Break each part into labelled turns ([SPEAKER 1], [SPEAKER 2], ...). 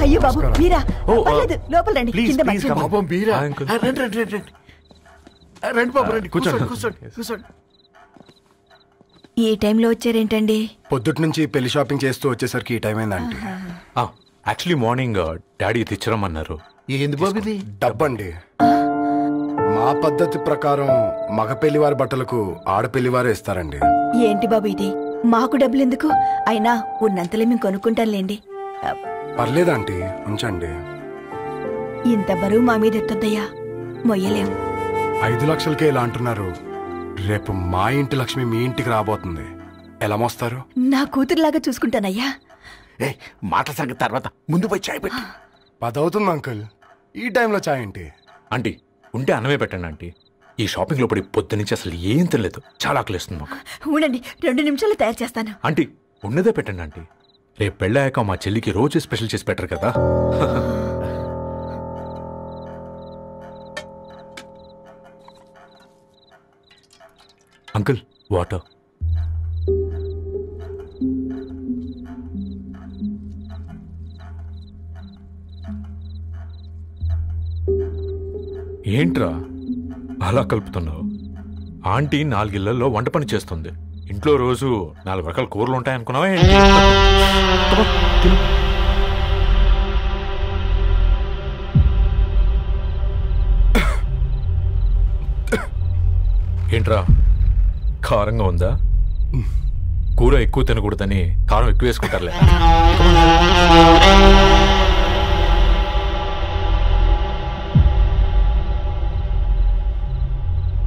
[SPEAKER 1] అయ్యో బాబు మీరా? పర్లేదు లోపల రండి. కింద మంచం.
[SPEAKER 2] బాబు మీరా? రండి రండి రండి రండి బాబు రండి. కూర్చోండి కూర్చోండి కూర్చోండి.
[SPEAKER 1] ఈ టైంలో వచ్చారేంటండి?
[SPEAKER 3] పొద్దుటి నుంచి పెళ్లి షాపింగ్ చేస్తూ వచ్చేసరికి ఈ టైం అయిందండి.
[SPEAKER 2] యాక్చువల్లీ మార్నింగ్ డాడీ తెచ్చరమన్నారు.
[SPEAKER 4] ఏంది బాబు ఇది?
[SPEAKER 3] డబ్బండి. మా పద్ధతి ప్రకారం మగ పెళ్లివారి బట్టలకు ఆడపెళ్లివారే ఇస్తారండి.
[SPEAKER 1] ఏంటి బాబు ఇది? మాకు డబ్బులు ఎందుకు? అయినా ఉన్నంతలే మేము కొనుక్కుంటాంలేండి.
[SPEAKER 3] పర్లేదంటీ, ఉంచండి.
[SPEAKER 1] ఇంత బరువు మా మీద ఎత్తొద్దయ్యా, మొయ్యలేం.
[SPEAKER 3] 5 లక్షలకే ఇలా అంటున్నారు. రేపు మా ఇంటి లక్ష్మి మీ ఇంటికి రాబోతుంది. ఎలా మోస్తారు?
[SPEAKER 1] నా కూతురులాగా చూసుకుంటానయ్యా.
[SPEAKER 4] మాటల సంగతి తర్వాత, ముందు పోయి చాయ్ పెట్టి.
[SPEAKER 3] 10 అవుతుంది అంకుల్. ఈ టైంలో చాయ్ ఏంటి?
[SPEAKER 2] ఆంటీ ఉంటే అన్నమే పెట్టండి ఆంటీ. ఈ షాపింగ్ లో పడి పొద్దు నుంచి అసలు ఏం తినలేదు. చాలా ఆకలిస్తుంది మాకు.
[SPEAKER 1] ఉండండి, 2 నిమిషాలు తయారు చేస్తాను.
[SPEAKER 2] ఆంటీ ఉన్నదే పెట్టండి ఆంటీ. రేపు పెళ్ళాక మా చెల్లికి రోజు స్పెషల్ చేసి పెట్టరు కదా. Uncle water. ఏంట్రా అలా కలుపుతున్నావు? ఆంటీ 4 ఇళ్లలో వంట పని చేస్తుంది. ఇంట్లో రోజు 4 రకాల కూరలు ఉంటాయనుకున్నావా? ఏంట్రా కారంగా ఉందా? కూర ఎక్కువ తినకూడదని కారం ఎక్కువ వేసుకుంటారులే.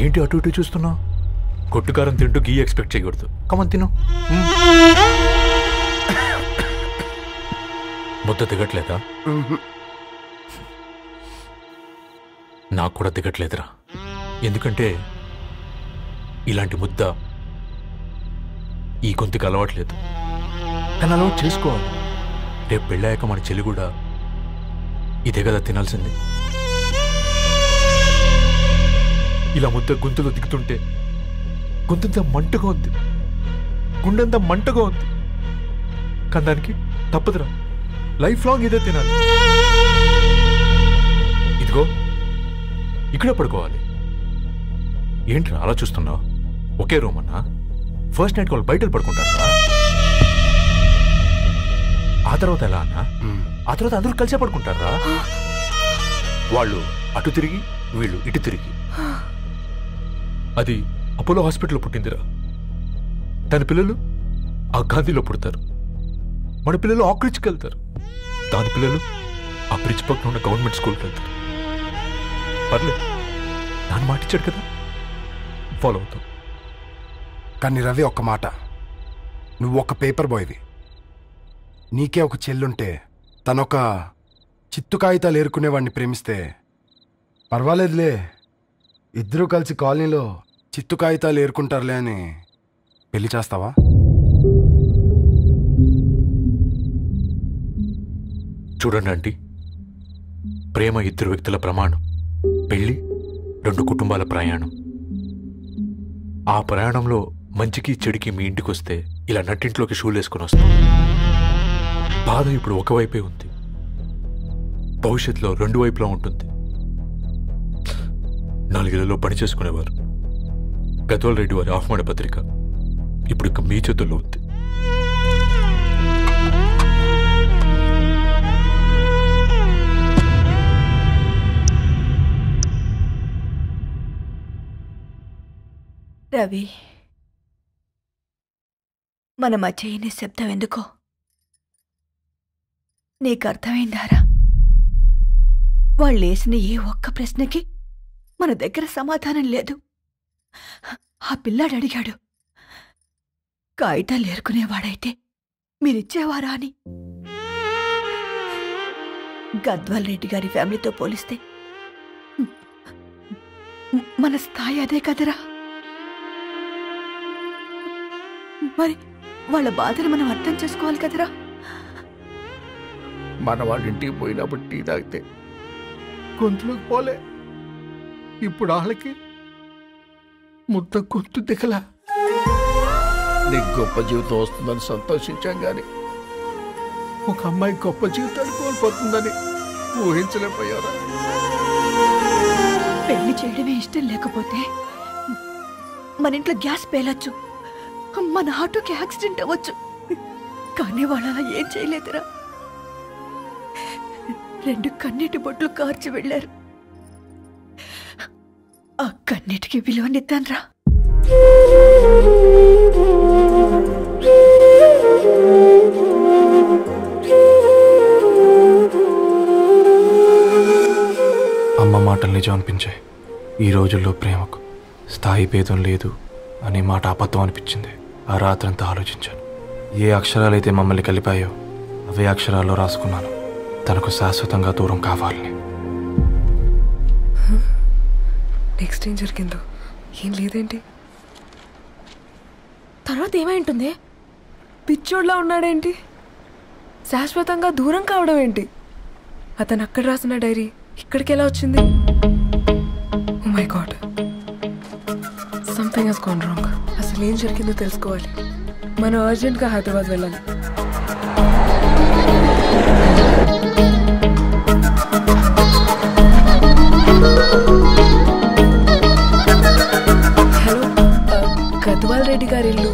[SPEAKER 2] ఏంటి అటు ఇటు చూస్తున్నావు? కొట్టుకారం తింటూ గీ ఎక్స్పెక్ట్ చేయకూడదు. కమన్ తిను. ముద్ద దిగట్లేదా? నాకు కూడా దిగట్లేదురా. ఎందుకంటే ఇలాంటి ముద్ద ఈ గొంతుకి అలవాట్లేదు. కానీ అలవాటు చేసుకోవాలి. రేపు పెళ్ళాక మన చెల్లి కూడా ఇదే కదా తినాల్సింది. ఇలా ముద్ద గొంతులో దిగుతుంటే గొంతంతా మంటగా ఉంది, గుండెంతా మంటగా ఉంది. కానీ దానికి తప్పదురా, లైఫ్ లాంగ్ ఇదే తినాలి. ఇదిగో ఇక్కడే పడుకోవాలి. ఏంట్రా అలా చూస్తున్నావు? ఒకే రూమ్ అన్నా? ఫస్ట్ నైట్ వాళ్ళు బయటలు పడుకుంటారా? ఆ తర్వాత ఎలా అన్నా? ఆ తర్వాత అందరూ కలిసే పడుకుంటారా? వాళ్ళు అటు తిరిగి వీళ్ళు ఇటు తిరిగి. అది అపోలో హాస్పిటల్లో పుట్టిందిరా. దాని పిల్లలు ఆ గాంధీలో పుడతారు. మన పిల్లలు ఆక్రిడ్జ్కి వెళ్తారు. దాని పిల్లలు ఆ బ్రిడ్జ్ పక్కన ఉన్న గవర్నమెంట్ స్కూల్కి వెళ్తారు. పర్లేదు, దాన్ని మాటిచ్చాడు కదా, ఫాలో అవుతాం.
[SPEAKER 3] కానీ రవి, ఒక్క మాట. నువ్వు ఒక పేపర్ బాయ్వి. నీకే ఒక చెల్లుంటే తనొక చిత్తు కాగితాలు ఏరుకునేవాడిని ప్రేమిస్తే పర్వాలేదులే, ఇద్దరూ కలిసి కాలనీలో చిత్తు కాగితాలు ఏరుకుంటారులే అని పెళ్లి చేస్తావా?
[SPEAKER 2] చూడండి ఆంటీ, ప్రేమ 2 వ్యక్తుల ప్రమాణం, పెళ్లి 2 కుటుంబాల ప్రయాణం. ఆ ప్రయాణంలో మంచికి చెడుకి మీ ఇంటికి వస్తే ఇలా నట్టింట్లోకి షూలేసుకుని వస్తాం. బాధ ఇప్పుడు ఒకవైపే ఉంది, భవిష్యత్తులో 2 వైపులా ఉంటుంది. 4 ఇళ్లలో పని చేసుకునేవారు గద్వాల్ రెడ్డి వారి ఆహ్వాన పత్రిక ఇప్పుడు ఇక మీ చేతుల్లో ఉంది.
[SPEAKER 1] రవి, మన మధ్య ఈ నిశ్శబ్దం ఎందుకో నీకు అర్థమైందారా? వాళ్ళు వేసిన ఏ ఒక్క ప్రశ్నకి మన దగ్గర సమాధానం లేదు. ఆ పిల్లాడు అడిగాడు, కాగితాలు ఏరుకునేవాడైతే మీరిచ్చేవారా అని. గద్వాల్ రెడ్డి గారి ఫ్యామిలీతో పోలిస్తే మన స్థాయి అదే కదరా. మరి వాళ్ళ బాధను మనం అర్థం చేసుకోవాలి కదరా.
[SPEAKER 4] మన వాళ్ళ ఇంటికి పోయినప్పుడు టీ తాగితే గొంతులోకి పోలే, ఇప్పుడు వాళ్ళకి ముద్ద గొంతు దిగలా. నీకు గొప్ప జీవితం వస్తుందని సంతోషించాం కానీ ఒక అమ్మాయి గొప్ప జీవితాన్ని కోల్పోతుందని ఊహించలేకపోయారా?
[SPEAKER 1] పెళ్లి చేయడమే ఇష్టం లేకపోతే మన ఇంట్లో గ్యాస్ పేలొచ్చు, మన ఆటోకి యాక్సిడెంట్ అవ్వచ్చు, కానీ వాళ్ళు అలా ఏం చేయలేదురా. 2 కన్నీటి బొట్లు కార్చి వెళ్ళారు. ఆ కన్నీటికి విలువనిద్దాన్రా.
[SPEAKER 3] అమ్మ మాటలు నిజం అనిపించాయి. ఈ రోజుల్లో ప్రేమకు స్థాయి భేదం లేదు అనే మాట అబద్ధం అనిపించింది. ఆ రాత్రంతా ఆలోచించాను. ఏ అక్షరాలైతే మమ్మల్ని కలిపాయో అవే అక్షరాల్లో రాసుకున్నాను, తనకు శాశ్వతంగా దూరం కావాలని.
[SPEAKER 5] నెక్స్ట్ ఏం జరిగిందో ఏం లేదేంటి? తర్వాత ఏమై ఉంటుంది? పిచ్చోడ్లా ఉన్నాడేంటి? శాశ్వతంగా దూరం కావడం ఏంటి? అతను అక్కడ రాసిన డైరీ ఇక్కడికి ఎలా వచ్చింది? Oh my god, something has gone wrong. అసలు ఏం జరిగిందో తెలుసుకోవాలి. మనం అర్జెంట్గా హైదరాబాద్ వెళ్ళాలి. హలో, గద్వాల్ రెడ్డి గారి ఇల్లు.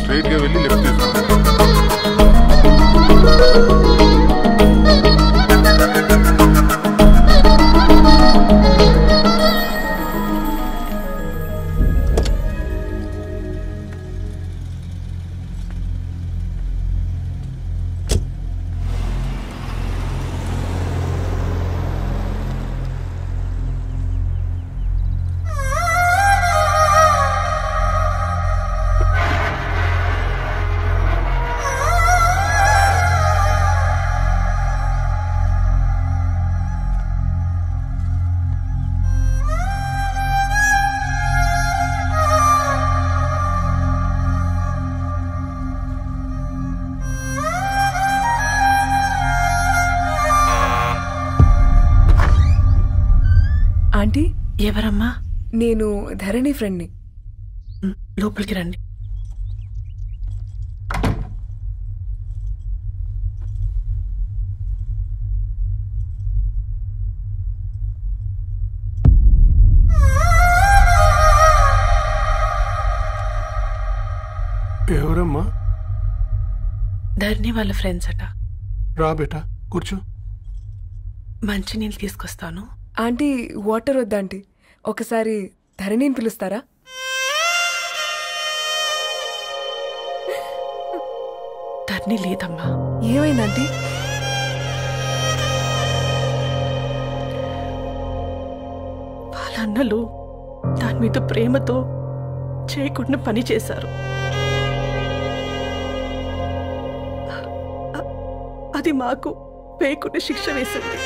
[SPEAKER 6] స్ట్రైట్గా వెళ్ళి లెఫ్ట్ తీసుకోండి.
[SPEAKER 5] ఆంటీ,
[SPEAKER 7] ఎవరమ్మా?
[SPEAKER 5] నేను ధరణి ఫ్రెండ్ని.
[SPEAKER 7] లోపలికి రండి.
[SPEAKER 4] ఎవరమ్మా?
[SPEAKER 7] ధరణి వాళ్ళ ఫ్రెండ్స్ అట.
[SPEAKER 4] రా బేటా, కూర్చో.
[SPEAKER 7] మంచినీళ్ళు తీసుకొస్తాను.
[SPEAKER 5] ఆంటీ, వాటర్ వద్దాంటీ, ఒకసారి ధరణిని పిలుస్తారా?
[SPEAKER 7] ధరణి లేదమ్మా.
[SPEAKER 5] ఏమైందంటీ?
[SPEAKER 7] వాళ్ళ అన్నలు దాని మీద ప్రేమతో చేయకుండా పని చేశారు. అది మాకు పేయకుండా శిక్ష వేసింది.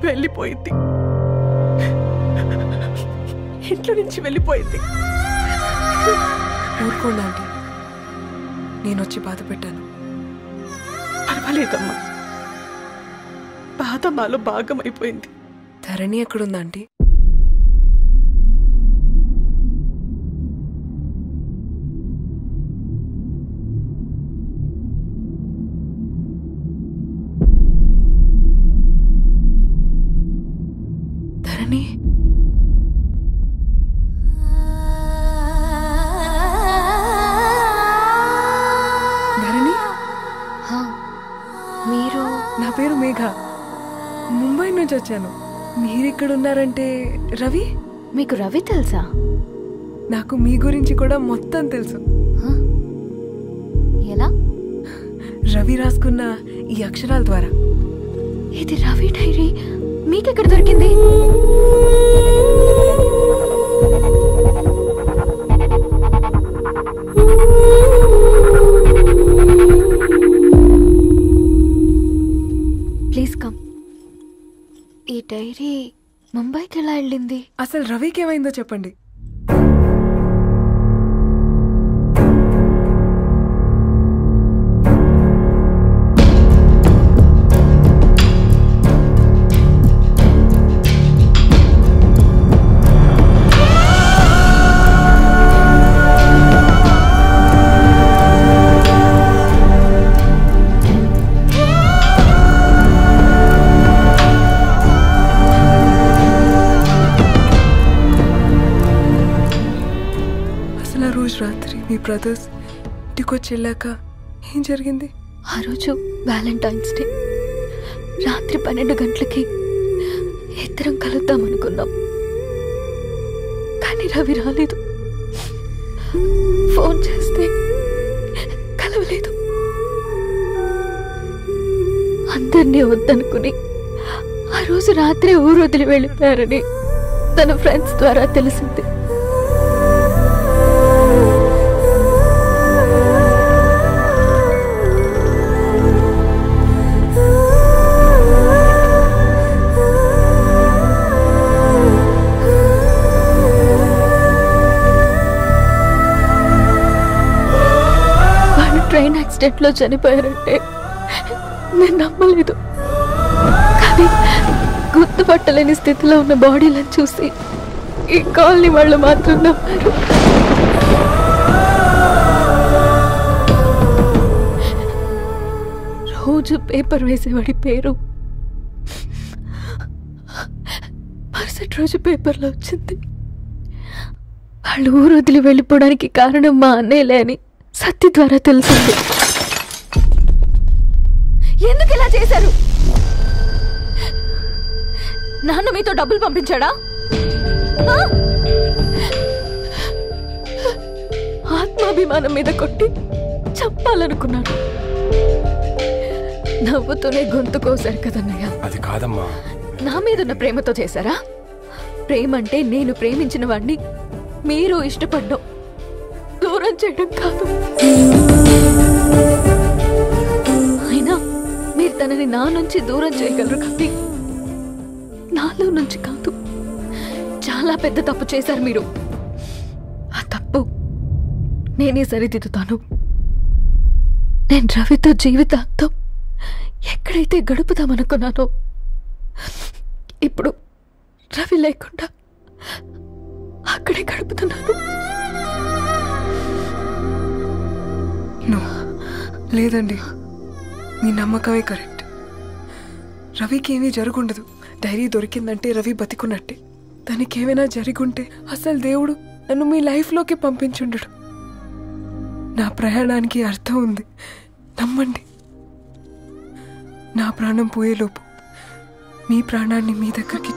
[SPEAKER 7] వెళ్ళిపోయింది, ఇంట్లో నుంచి వెళ్ళిపోయింది.
[SPEAKER 5] ఊరుకోండి ఆంటీ, నేను వచ్చి బాధ పెట్టాను.
[SPEAKER 7] పర్వాలేదమ్మా, బాధ మాలో భాగం అయిపోయింది.
[SPEAKER 5] ధరణి ఎక్కడుందా ఆంటీ? ధరణి, ధరణి,
[SPEAKER 8] మీరు?
[SPEAKER 5] నా పేరు మేఘ, ముంబై నుంచి వచ్చాను. మీరిక్కడున్నారంటే రవి?
[SPEAKER 8] మీకు రవి తెలుసా?
[SPEAKER 5] నాకు మీ గురించి కూడా మొత్తం తెలుసు.
[SPEAKER 8] ఎలా?
[SPEAKER 5] రవి రాసుకున్న ఈ అక్షరాల ద్వారా.
[SPEAKER 8] ఇది రవి డైరీ మీకెక్కడ దొరికింది? Please come. ఈ డైరీ ముంబైకి ఎలా వెళ్ళింది?
[SPEAKER 5] అసలు రవికి ఏమైందో చెప్పండి. బ్రదర్స్ ఇంటికొచ్చి వెళ్ళాక ఏం జరిగింది?
[SPEAKER 8] ఆ రోజు వ్యాలంటైన్స్ డే రాత్రి 12 గంటలకి ఇద్దరం కలుద్దామనుకున్నాం. కానీ రవి రాలేదు. ఫోన్ చేస్తే కలవలేదు. అందరినీ వద్దనుకుని ఆ రోజు రాత్రి ఊరు వదిలి వెళ్ళిపోయారని తన ఫ్రెండ్స్ ద్వారా తెలిసింది. ట్రైన్ యాక్సిడెంట్లో చనిపోయారంటే నేను నమ్మలేదు. కానీ గుర్తుపట్టలేని స్థితిలో ఉన్న బాడీలను చూసి ఈ కాలనీ వాళ్ళు మాత్రం నమ్మారు. రోజు పేపర్ వేసేవాడి పేరు మరుసటి రోజు పేపర్లో వచ్చింది. వాళ్ళు ఊరు వదిలి వెళ్ళిపోవడానికి కారణం మా అన్నయ్యలే అని సత్య ద్వారా తెలిసింది. ఎందుకు ఇలా చేశారు? నాన్న మీతో డబ్బులు పంపించాడా? ఆత్మాభిమానం మీద కొట్టి చంపాలనుకున్నాడు. నవ్వుతూనే గొంతు కోసారు కదన్నయ్య.
[SPEAKER 3] అది కాదమ్మా.
[SPEAKER 8] నా మీదున్న ప్రేమతో చేశారా? ప్రేమంటే నేను ప్రేమించిన వాడిని మీరు ఇష్టపడ్డం, దూరం చేయడం కాదు. అయినా మీరు తనని నా నుంచి దూరం చేయగలరు కానీ నాలో నుంచి కాదు. చాలా పెద్ద తప్పు చేశారు మీరు. ఆ తప్పు నేనే సరిదిద్దుతాను. నేను రవితో జీవితాంతం ఎక్కడైతే గడుపుదామనుకున్నానో ఇప్పుడు రవి లేకుండా అక్కడే గడుపుతున్నాను.
[SPEAKER 5] లేదండి, మీ నమ్మకమే కరెక్ట్. రవికి ఏమీ జరుగుండదు. డైరీ దొరికిందంటే రవి బతికున్నట్టే. తనకేమైనా జరుగుంటే అసలు దేవుడు నన్ను మీ లైఫ్లోకి పంపించుండడు. నా ప్రయాణానికి అర్థం ఉంది, నమ్మండి. నా ప్రాణం పోయేలోపు మీ ప్రాణాన్ని మీ దగ్గరికి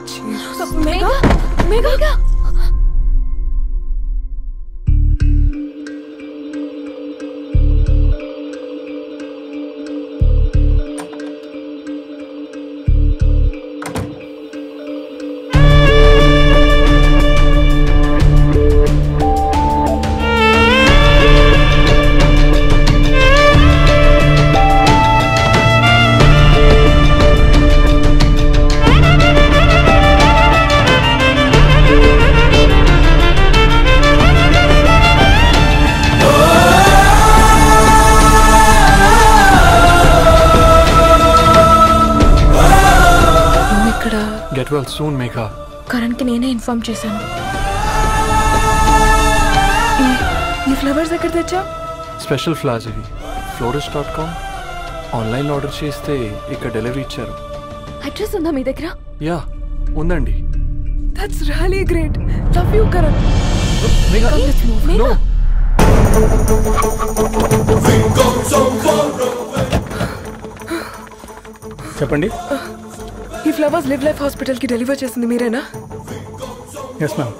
[SPEAKER 3] Get well soon, Megha.
[SPEAKER 5] కరణ్కి నేనే ఇన్ఫార్మ్ చేశాను. ఈ ఫ్లవర్స్ ఎక్కడ తెచ్చా?
[SPEAKER 3] స్పెషల్ ఫ్లవర్స్ ఇవి. florist.com ఆన్లైన్ ఆర్డర్ చేస్తే ఇక్కడ డెలివరీ ఇచ్చారు.
[SPEAKER 8] అడ్రస్ ఉందా మీ దగ్గర?
[SPEAKER 3] యా ఉందండి.
[SPEAKER 5] That's really great. Love you Karan.
[SPEAKER 3] No.
[SPEAKER 9] చెప్పండి.
[SPEAKER 5] ఈ ఫ్లవర్స్ లివ్ లైఫ్ హాస్పిటల్ కి డెలివర్ చేసింది మీరేనా?
[SPEAKER 9] Yes ma'am.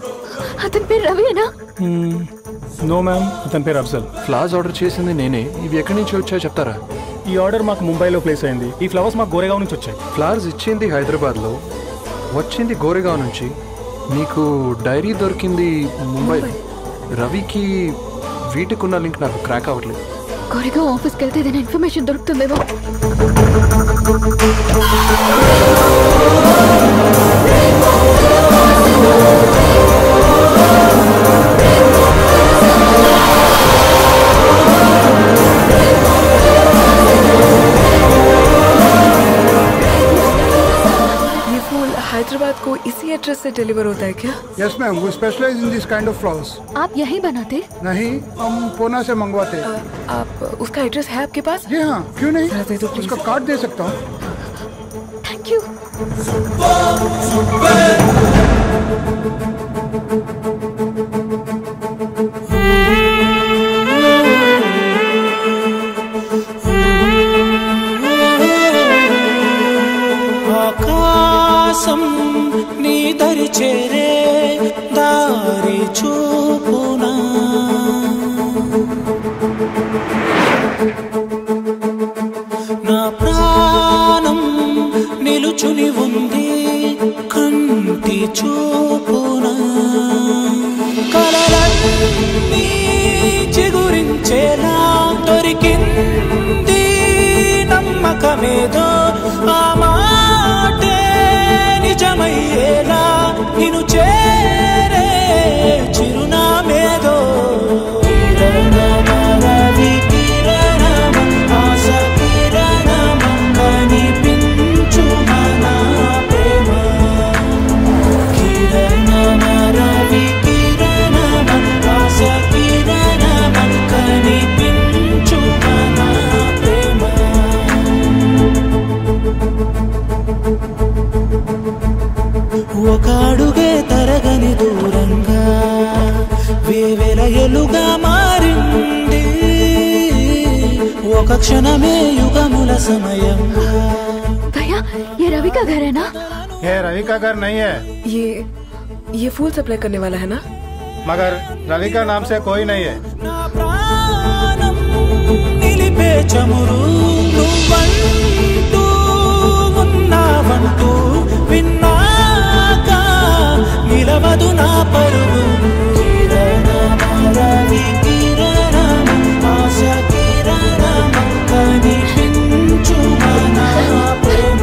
[SPEAKER 8] అతని పేరు రవియేనా?
[SPEAKER 9] నో మ్యామ్, అతని పేరు అఫ్జల్.
[SPEAKER 3] ఫ్లవర్స్ ఆర్డర్ చేసింది నేనే. ఇవి ఎక్కడి నుంచి వచ్చాయో చెప్తారా?
[SPEAKER 9] ఈ ఆర్డర్ మాకు ముంబైలో ప్లేస్ అయింది. ఈ ఫ్లవర్స్ మాకు గోరేగావ్ నుంచి వచ్చాయి.
[SPEAKER 3] ఫ్లవర్స్ ఇచ్చింది హైదరాబాద్లో, వచ్చింది గోరేగావ్ నుంచి. మీకు డైరీ దొరికింది ముంబై. రవికి వీటికున్న లింక్ నాకు క్రాక్ అవ్వట్లేదు.
[SPEAKER 8] గోరేగావ్ ఆఫీస్కి వెళ్తే ఏదైనా ఇన్ఫర్మేషన్ దొరుకుతుందేమో.
[SPEAKER 5] हैदराबाद को इसी एड्रेस से डिलीवर होता है क्या?
[SPEAKER 4] यस मैम, वो specialize in this kind of flowers.
[SPEAKER 8] आप यही बनाते?
[SPEAKER 4] नहीं, हम पूना से मंगवाते हैं.
[SPEAKER 5] आप उसका एड्रेस है आपके पास?
[SPEAKER 4] जी हाँ, क्यों नहीं.
[SPEAKER 5] दे दो,
[SPEAKER 4] उसका कार्ड दे सकता हूँ.
[SPEAKER 8] Thank you.
[SPEAKER 10] నా ప్రాణం నిలుచుని ఉంది కంటి చూపున కలలన్నీ చిగురించేలా దొరికింది నమ్మకమేదో ఆ మాటే నిజమయ్యేలా నిన్ను చేరే చిరునామేదో ఒక అడుగే తరగని దూరంగా వేవేల ఎలుగా మారింది ఒక క్షణమే యుగముల సమయంగా
[SPEAKER 8] भैया ये रवि का घर है ना?
[SPEAKER 9] ये रवि का घर नहीं है।
[SPEAKER 5] ये फूल सप्लाई करने वाला है ना?
[SPEAKER 9] मगर रवि का नाम से कोई नहीं है।
[SPEAKER 10] నిలిపే చమురు నువ్వంటూ ఉన్నావంటూ విన్నాక నిలవదు నా పరువు రవి కిరణం ఆశ కిరణం కనిపించు మన ప్రేమ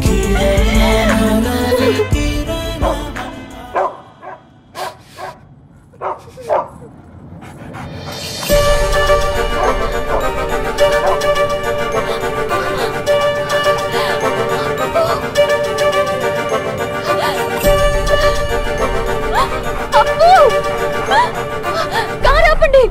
[SPEAKER 10] కిరణం రవి కిరణం
[SPEAKER 8] कार आपंడి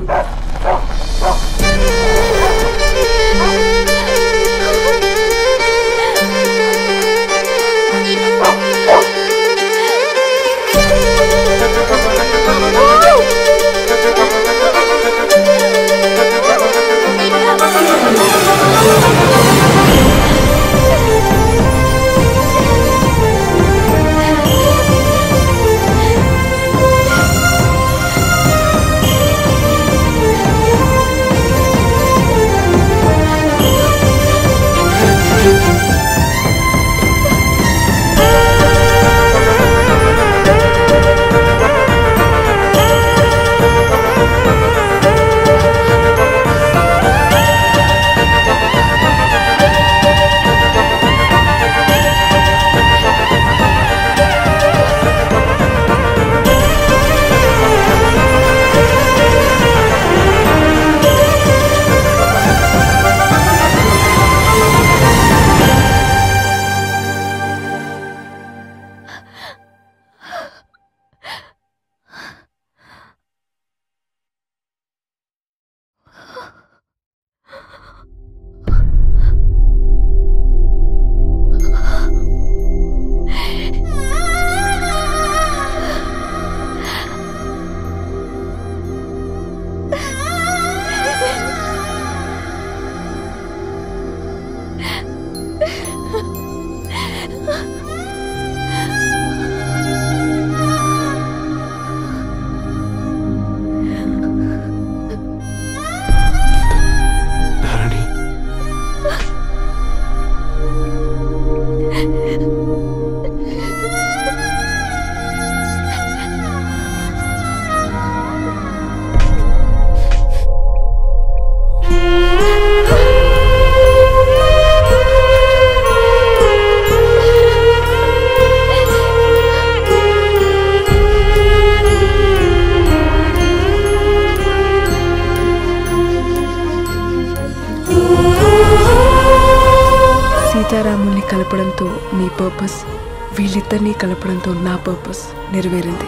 [SPEAKER 5] సీతారాముల్ని కలపడంతో నీ పర్పస్, వీళ్ళిద్దరినీ కలపడంతో నా పర్పస్ నెరవేరింది.